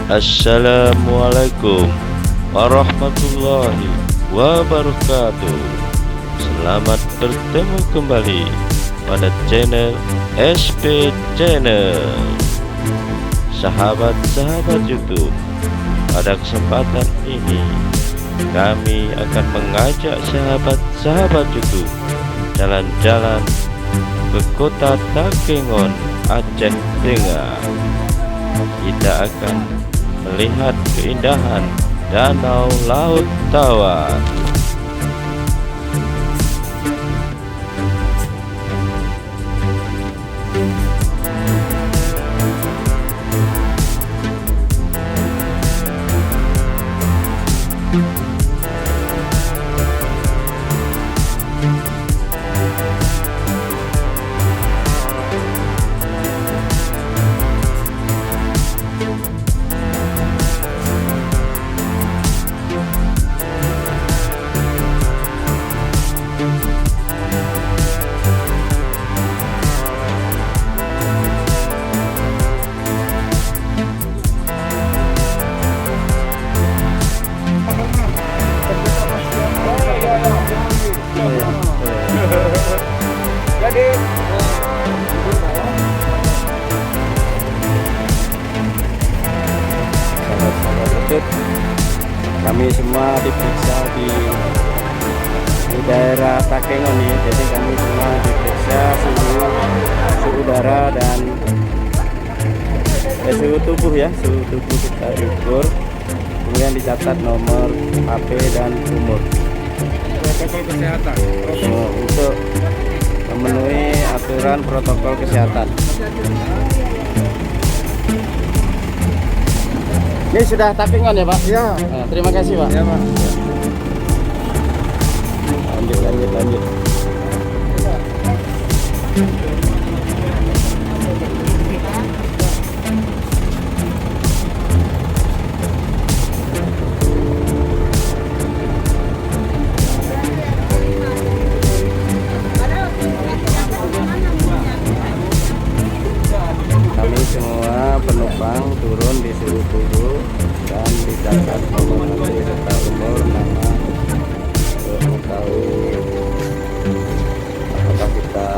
Assalamualaikum warahmatullahi wabarakatuh. Selamat bertemu kembali pada channel SP Channel. Sahabat-sahabat YouTube, pada kesempatan ini kami akan mengajak sahabat-sahabat YouTube jalan-jalan ke kota Takengon, Aceh Tengah. Kita akan melihat keindahan Danau Laut Tawar. Kami semua diperiksa di daerah Takengon nih, jadi kami semua diperiksa suhu udara dan suhu tubuh ya, suhu tubuh kita diukur, kemudian dicatat nomor HP dan umur. Protokol kesehatan Untuk memenuhi aturan protokol kesehatan. Ini sudah Takengon ya Pak? ya. Nah, terima kasih Pak. Ya Pak. Lanjut. Kami semua penumpang turun di suhu tubuh dan dicatat nomor HP serta umur, nama, untuk mengetahui apakah kita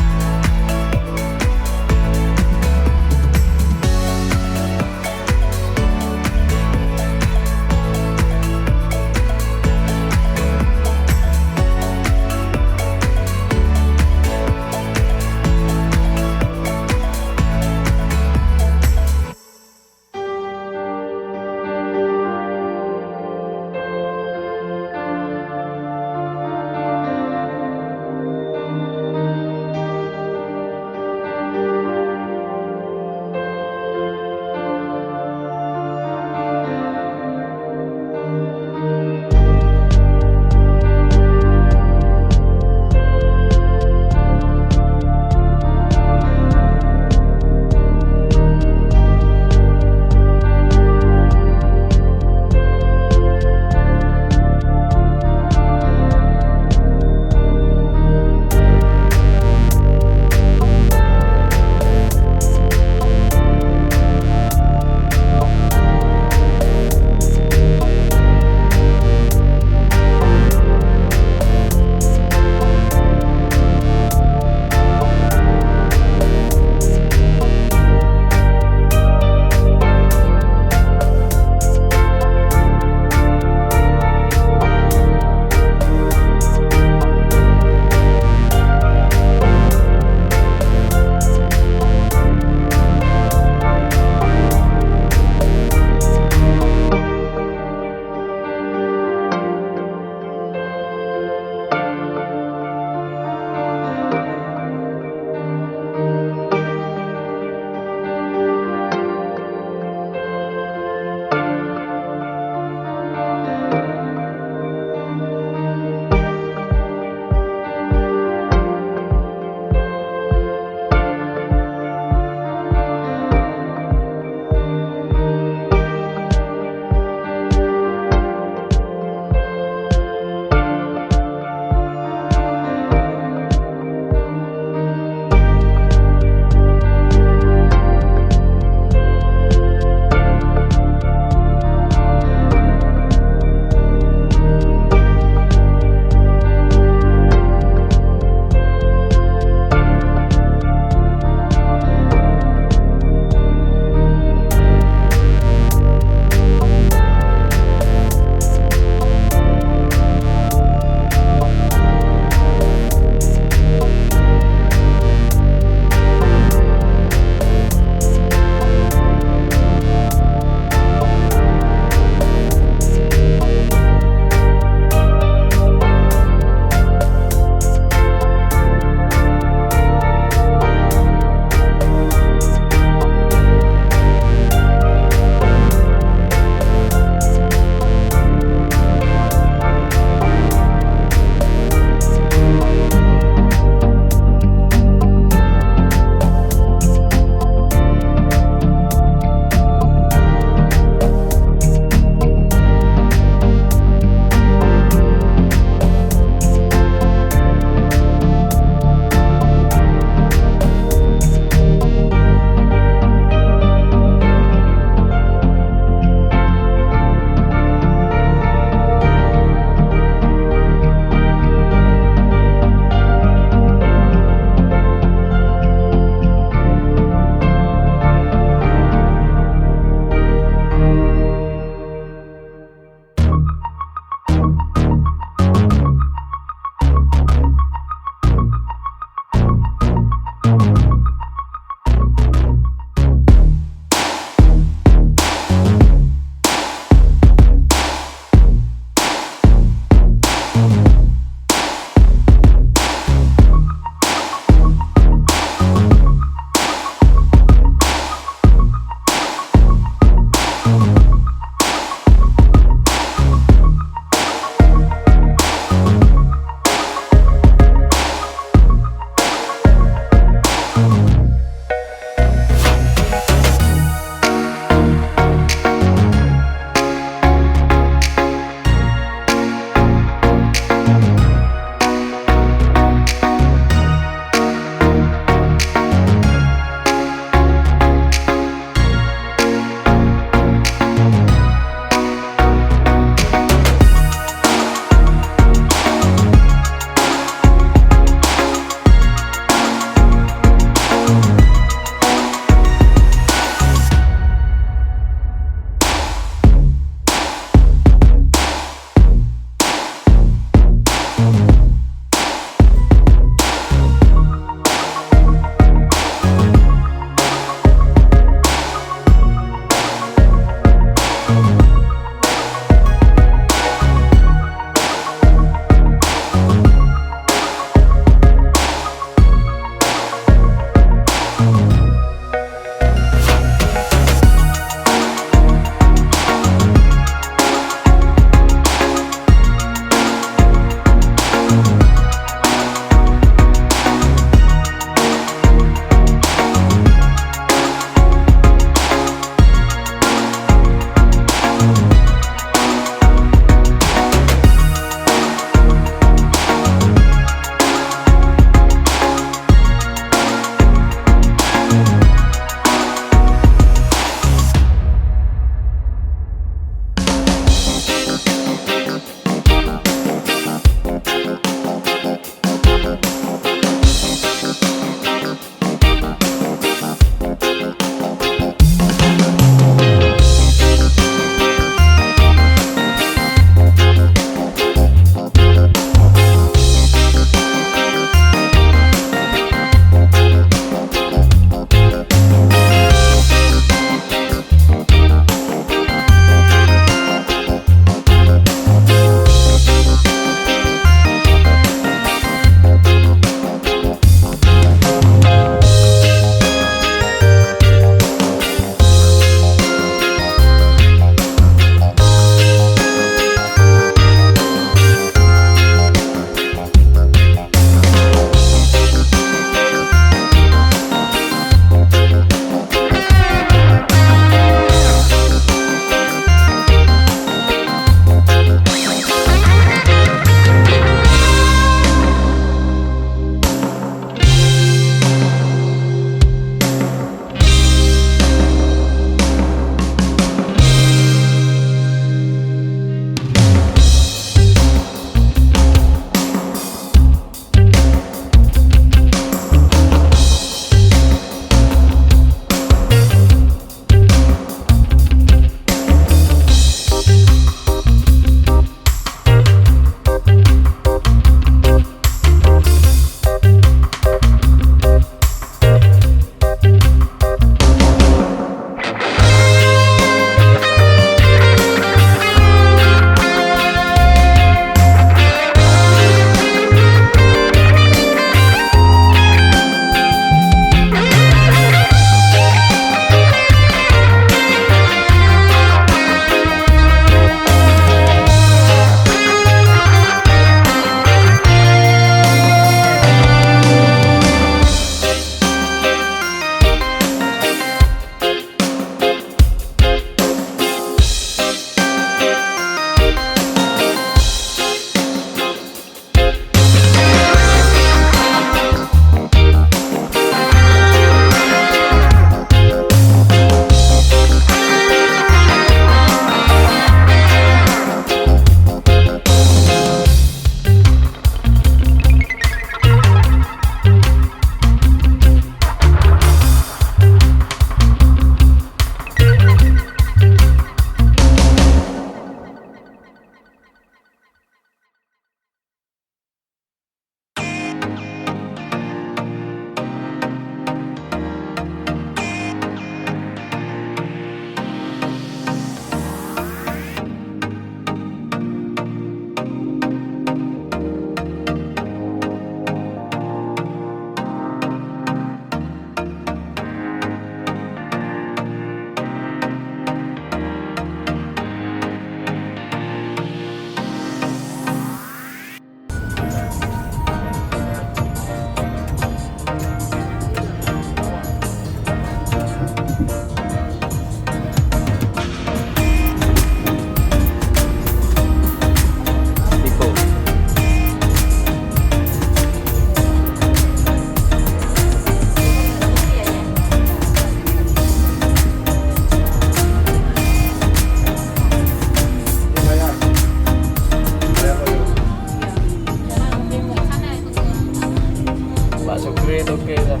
Oke dah.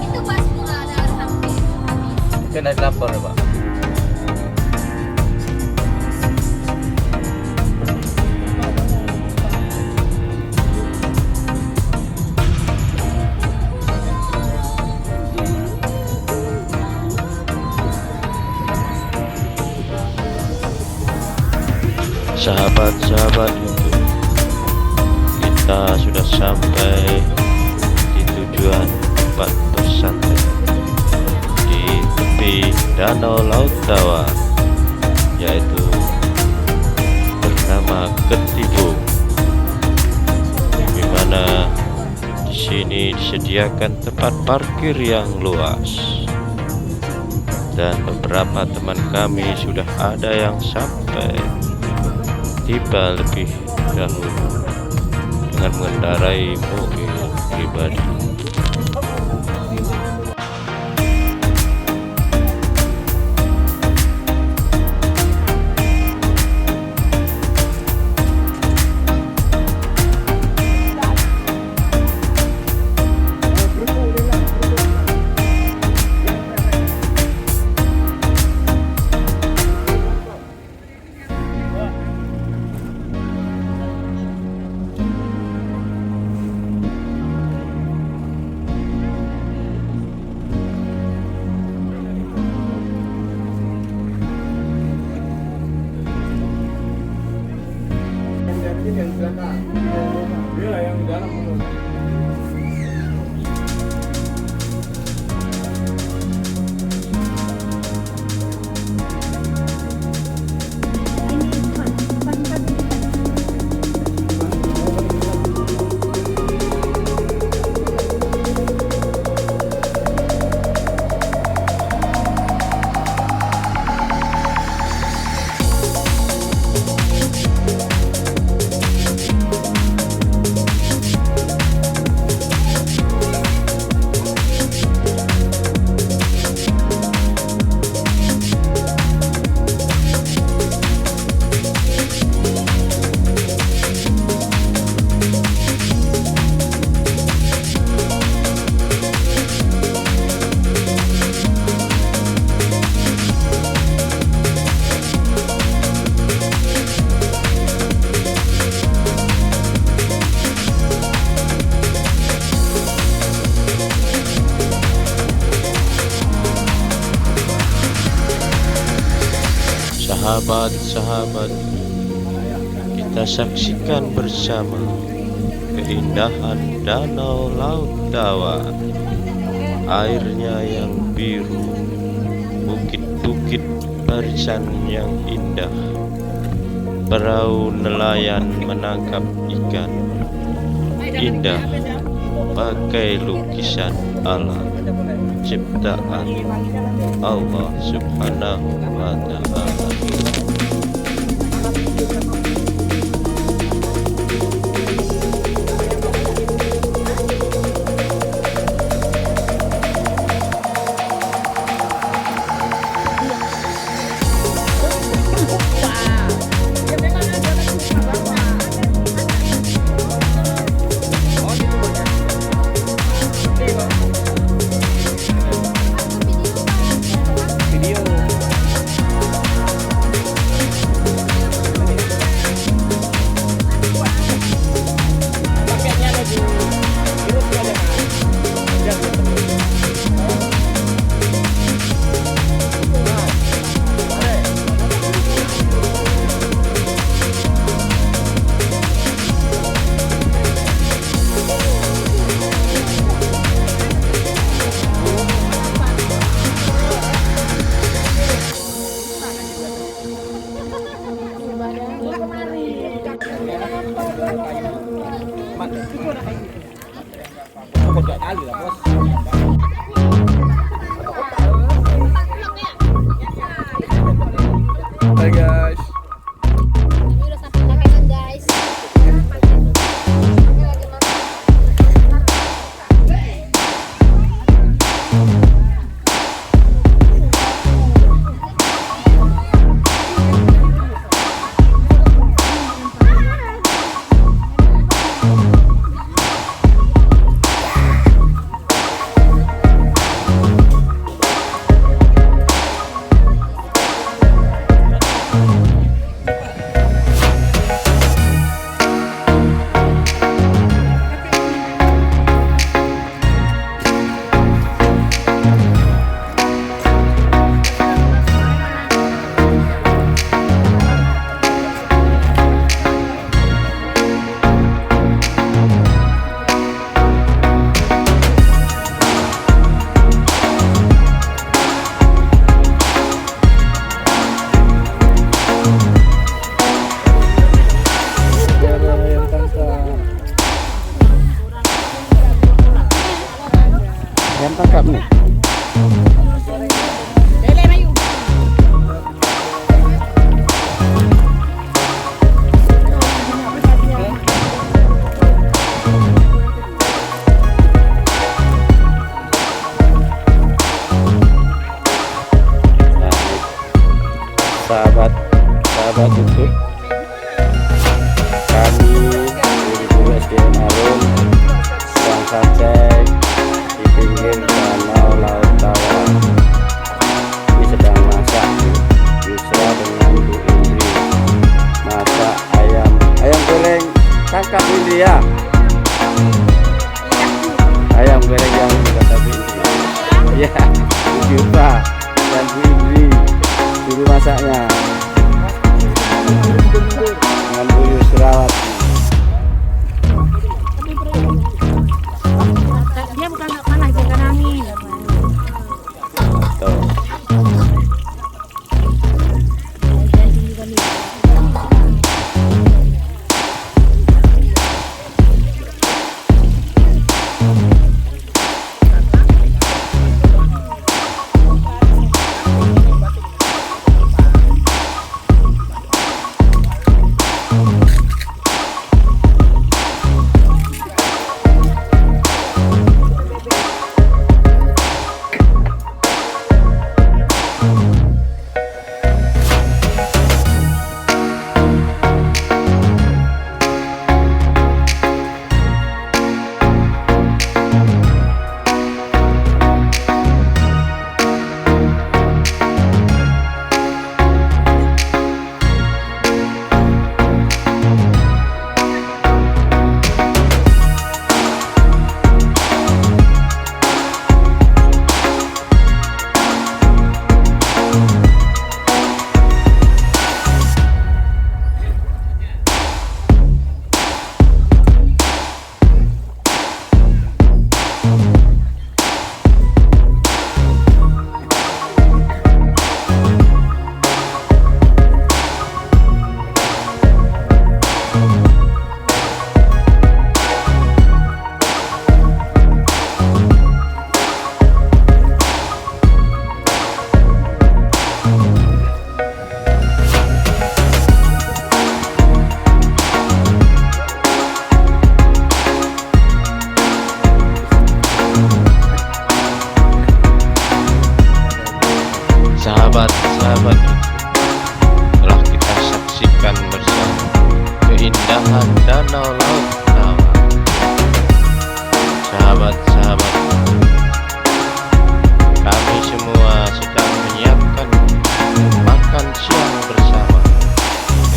Itu pas bunga ada samping. Mungkin ada lapor ya, Pak. Sahabat-sahabat, kita sudah sampai di tujuan tempat bersantai di tepi Danau Laut Dawa, yaitu bernama Ketibung, di mana di sini disediakan tempat parkir yang luas, dan beberapa teman kami sudah ada yang sampai tiba lebih dahulu dengan mengendarai mobil pribadi. Yang di belakang. Dia yang di dalam. Sahabat-sahabat, kita saksikan bersama keindahan Danau Laut Dawa, airnya yang biru, bukit-bukit barisan yang indah, perahu nelayan menangkap ikan, indah bagai lukisan alam ciptaan Allah Subhanahu wa Ta'ala. Hai guys. Ini udah sampai lapangan guys. Yang tangkap nih. Sahabat YouTube, kami guru SDN Arun sedang sampai di pinggir danau Laut Tawa. Ini sedang masak Yusra dengan Bu Indri, masak ayam goreng tangkap ini ya, ayam goreng yang kata Bu Indri ya, Bu Juta dan Bu Indri juru masaknya dengan Bu Yusrawati. Dia bukan panas, bukan angin. Tuh. Sahabat-sahabat, telah kita saksikan bersama keindahan danau Laut Tawa. Sahabat-sahabat, kami semua sedang menyiapkan makan siang bersama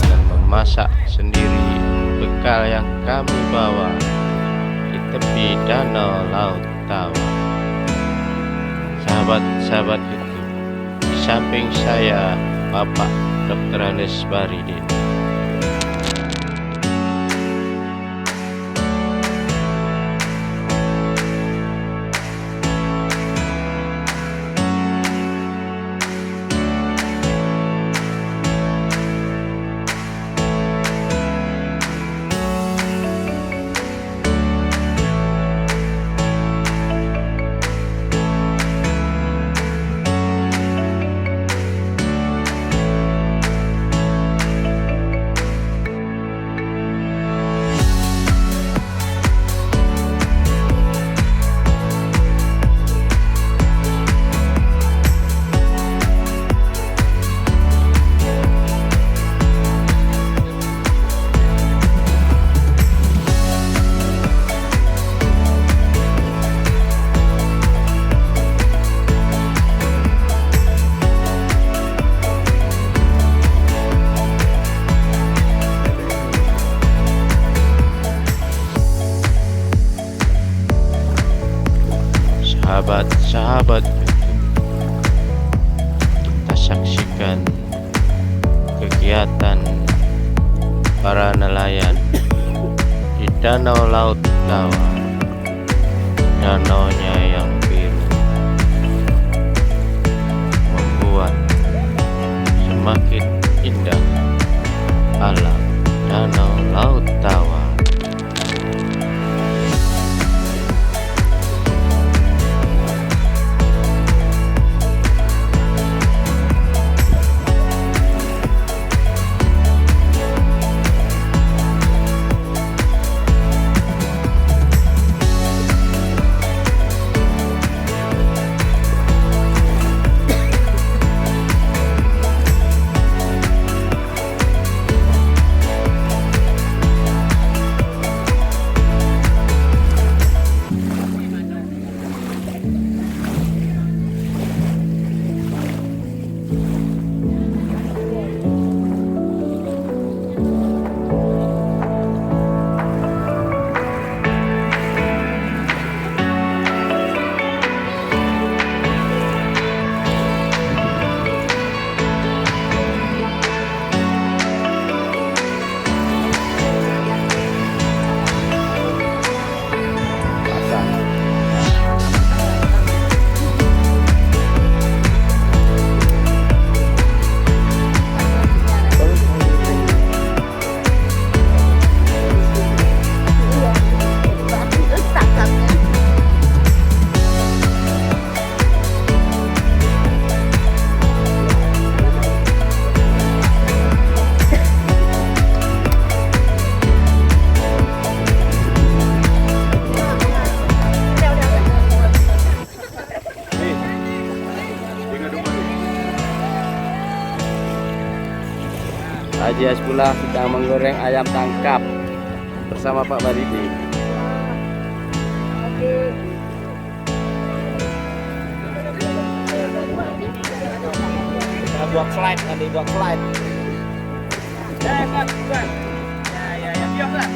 dengan memasak sendiri bekal yang kami bawa di tepi danau Laut Tawa. Sahabat-sahabat itu, di samping saya Bapak Dr. Andes Baridin. Sahabat-sahabat YouTube, kita saksikan kegiatan para nelayan di danau Laut Tawa. Danaunya yang biru membuat semakin indah alam danau Laut Tawa. Haji Hasbullah sedang menggoreng ayam tangkap bersama Pak Baridi. Buat slide tadi, buat slide. Buat. Ya, diam lah.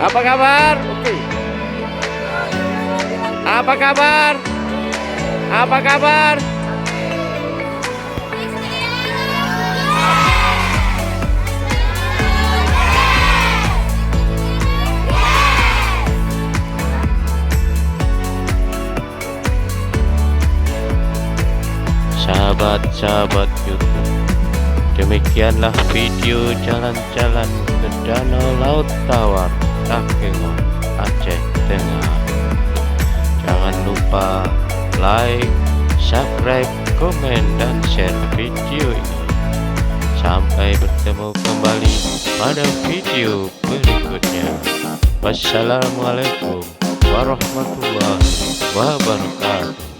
Apa kabar? Oke. Apa kabar? Apa kabar? Sahabat-sahabat YouTube, demikianlah video jalan-jalan ke Danau Laut Tawar, Takengon, Aceh Tengah. Jangan lupa like, subscribe, komen, dan share video ini. Sampai bertemu kembali pada video berikutnya. Wassalamualaikum warahmatullahi wabarakatuh.